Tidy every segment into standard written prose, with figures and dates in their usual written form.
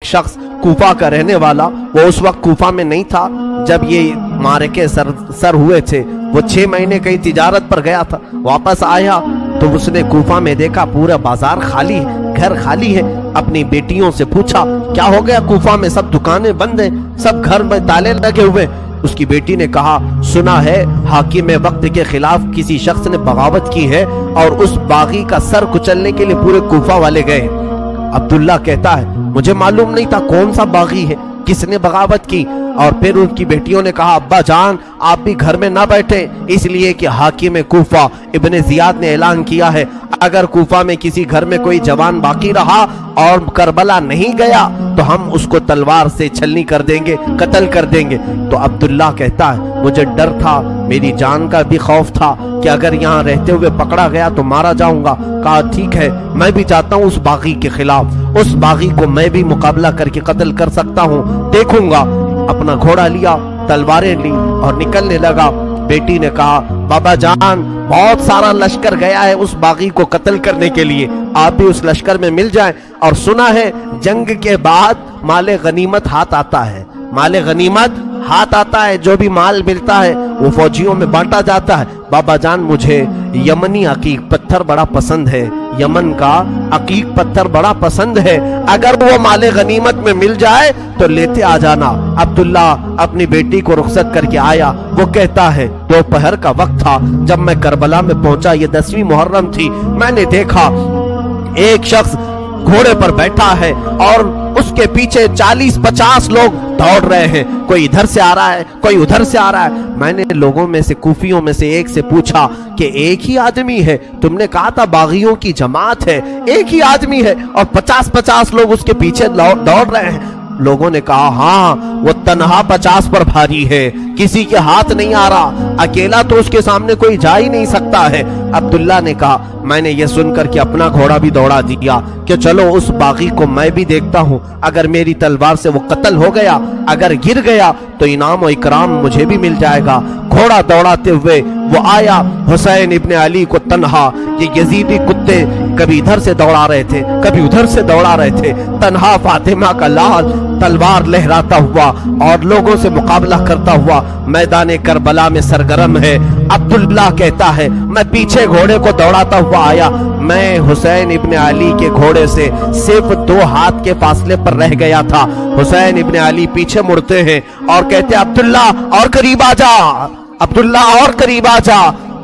शख्स कूफा का रहने वाला, वो उस वक्त कूफा में नहीं था जब ये मारके सर हुए थे। वो 6 महीने कहीं तिजारत पर गया था, वापस आया तो उसने कूफा में देखा पूरा बाजार खाली है, घर खाली है। अपनी बेटियों से पूछा क्या हो गया, कूफा में सब दुकानें बंद हैं, सब घर में ताले लगे हुए। उसकी बेटी ने कहा सुना है हाकिम वक्त के खिलाफ किसी शख्स ने बगावत की है और उस बागी का सर कुचलने के लिए पूरे कूफा वाले गए। अब्दुल्ला कहता है मुझे मालूम नहीं था कौन सा बागी है, किसने बगावत की। और फिर उनकी बेटियों ने कहा अब्बा जान आप भी घर में ना बैठे, इसलिए कि हाकिम कूफा इब्ने जियाद ने ऐलान किया है अगर कूफा में किसी घर में कोई जवान बाकी रहा और करबला नहीं गया तो हम उसको तलवार से छलनी कर देंगे, कत्ल कर देंगे। तो अब्दुल्ला कहता है मुझे डर था, मेरी जान का भी खौफ था कि अगर यहाँ रहते हुए पकड़ा गया तो मारा जाऊंगा। कहा ठीक है मैं भी चाहता हूँ उस बागी के खिलाफ, उस बागी को मैं भी मुकाबला करके कत्ल कर सकता हूँ, देखूंगा। अपना घोड़ा लिया, तलवारें ली और निकलने लगा। बेटी ने कहा बाबा जान बहुत सारा लश्कर गया है उस बागी को कत्ल करने के लिए, आप भी उस लश्कर में मिल जाएं। और सुना है जंग के बाद माले गनीमत हाथ आता है, माले गनीमत हाथ आता है, जो भी माल मिलता है वो फौजियों में बांटा जाता है। बाबा जान मुझे यमनी अकीक पत्थर बड़ा पसंद है, यमन का अकीक पत्थर बड़ा पसंद है, अगर वो माले गनीमत में मिल जाए तो लेते आ जाना। अब्दुल्ला अपनी बेटी को रुखसत करके आया। वो कहता है दोपहर का वक्त था जब मैं करबला में पहुंचा, ये 10वीं मुहर्रम थी। मैंने देखा एक शख्स घोड़े पर बैठा है और उसके पीछे 40-50 लोग दौड़ रहे हैं, कोई इधर से आ रहा है कोई उधर से आ रहा है। मैंने लोगों में से कूफियों में से एक से पूछा कि एक ही आदमी है, तुमने कहा था बागियों की जमात है, एक ही आदमी है और 50-50 लोग उसके पीछे दौड़ रहे हैं। लोगों ने कहा हाँ वो तन्हा 50 पर भारी है, किसी के हाथ नहीं आ रहा, अकेला तो उसके सामने कोई जा ही नहीं सकता है। अब्दुल्ला ने कहा मैंने ये सुनकर के अपना घोड़ा भी दौड़ा दिया कि चलो उस बागी को मैं भी देखता हूँ, अगर मेरी तलवार से वो कत्ल हो गया, अगर गिर गया तो इनाम और इकराम मुझे भी मिल जाएगा। घोड़ा दौड़ाते हुए वो आया, हुसैन इब्ने अली को तन्हा, ये यजीदी कुत्ते कभी इधर से दौड़ा रहे थे कभी उधर से दौड़ा रहे थे, तन्हा फातिमा का लाल तलवार लहराता हुआ और लोगों से मुकाबला करता हुआ मैदान करबला में सरगर्म है। अब्दुल्ला कहता है मैं पीछे घोड़े को दौड़ाता हुआ आया, मैं हुसैन इब्ने अली के घोड़े से सिर्फ 2 हाथ के फासले पर रह गया था। हुसैन इब्ने अली पीछे मुड़ते हैं और कहते अब्दुल्ला और करीब आ जा, अब्दुल्ला और करीब आ जा।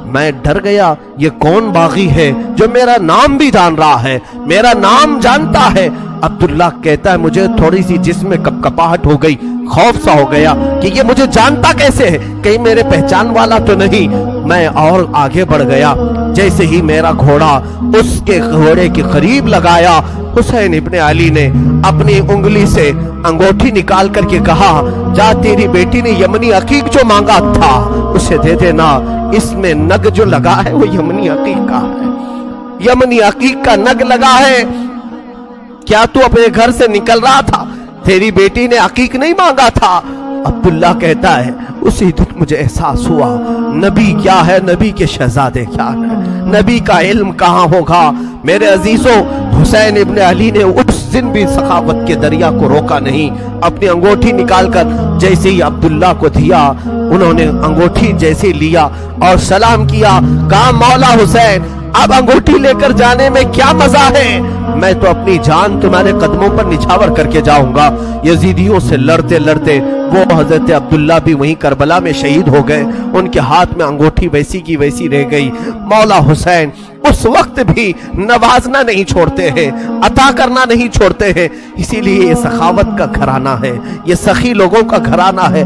मैं डर गया, ये कौन बागी है जो मेरा नाम भी जान रहा है, मेरा नाम जानता है। अब्दुल्ला कहता है मुझे थोड़ी सी जिस्म में कपकपाहट हो गई, खौफ सा हो गया कि ये मुझे जानता कैसे है, कहीं मेरे पहचान वाला तो नहीं। मैं और आगे बढ़ गया, जैसे ही मेरा घोड़ा उसके घोड़े के करीब लगाया, हुसैन इब्ने अली ने अपनी उंगली से अंगूठी निकाल करके कहा जा तेरी बेटी ने यमनी अकीक जो मांगा था उसे दे देना, इसमें नग जो लगा है वो यमनी अकीक का है, यमनी अकीक का नग लगा है। क्या तू अपने घर से निकल रहा था, तेरी बेटी ने अकीक नहीं मांगा था? अब्दुल्ला कहता है उसी दिन मुझे एहसास हुआ नबी क्या है, नबी के शहजादे क्या है, नबी का इल्म कहाँ होगा। मेरे अजीजों, हुसैन इब्ने अली ने उस दिन भी सखावत के दरिया को रोका नहीं, अपनी अंगूठी निकालकर जैसे ही अब्दुल्ला को दिया, उन्होंने अंगूठी जैसे लिया और सलाम किया, कहा मौला हुसैन अब अंगूठी लेकर जाने में क्या मजा है, मैं तो अपनी जान तुम्हारे कदमों पर निछावर करके जाऊंगा। यजीदियों से लड़ते लड़ते वो हजरत अब्दुल्ला भी वहीं करबला में शहीद हो गए, उनके हाथ में अंगूठी वैसी की वैसी रह गई। मौला हुसैन उस वक्त भी नवाजना नहीं छोड़ते हैं, अता करना नहीं छोड़ते हैं, इसीलिए ये सखावत का घराना है, ये सखी लोगों का घराना है।